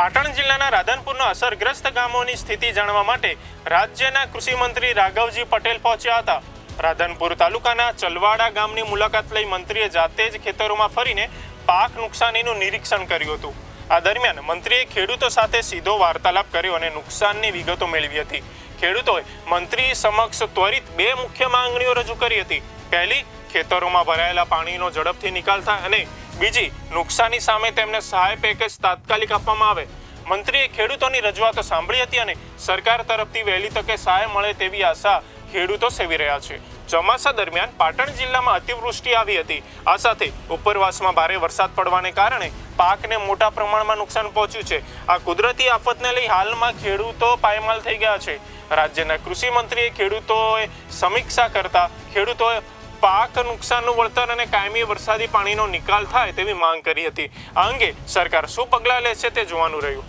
પાટણ જિલ્લાના રાધનપુરના અસરગ્રસ્ત ગામોની સ્થિતિ જાણવા માટે રાજ્યના કૃષિ મંત્રી રાઘવજી પટેલ પહોંચ્યા હતા। રાધનપુર તાલુકાના ચલવાડા ગામની મુલાકાત લઈ મંત્રીએ જાતે જ ખેતરોમાં ફરીને પાક નુકસાનીનું નિરીક્ષણ કર્યું હતું। આ દરમિયાન મંત્રીએ ખેડૂતો સાથે સીધો વાર્તાલાપ કર્યો અને નુકસાનની વિગતો મેળવી હતી। ખેડૂતોએ મંત્રી સમક્ષ ત્વરિત બે મુખ્ય માંગણીઓ રજૂ કરી હતી। પહેલી, ખેતરોમાં ભરાયેલા પાણીનો ઝડપથી નિકાલ થાય અને બીજી, નુકસાની સામે તેમને સહાય પેકેજ તાત્કાલિક આપવામાં આવે। મંત્રીએ ખેડૂતોની રજૂઆતો સાંભળી હતી અને સરકાર તરફથી વહેલી તકે સહાય મળે તેવી આશા ખેડૂતો સેવી રહ્યા છે। ચોમાસા દરમિયાન પાટણ જિલ્લામાં અતિવૃષ્ટિ આવી હતી। આ સાથે ઉપરવાસમાં ભારે વરસાદ પડવાને કારણે પાકને મોટા પ્રમાણમાં નુકસાન પહોંચ્યું છે। આ કુદરતી આફતને લઈ હાલમાં ખેડૂતો પાયમાલ થઈ ગયા છે। રાજ્યના કૃષિ મંત્રીએ ખેડૂતોએ સમીક્ષા કરતા ખેડૂતોએ પાક નુકસાનનું વળતર અને કાયમી વરસાદી પાણીનો નિકાલ થાય તેવી માંગ કરી હતી। આ અંગે સરકાર શું પગલાં લેશે તે જોવાનું રહ્યું।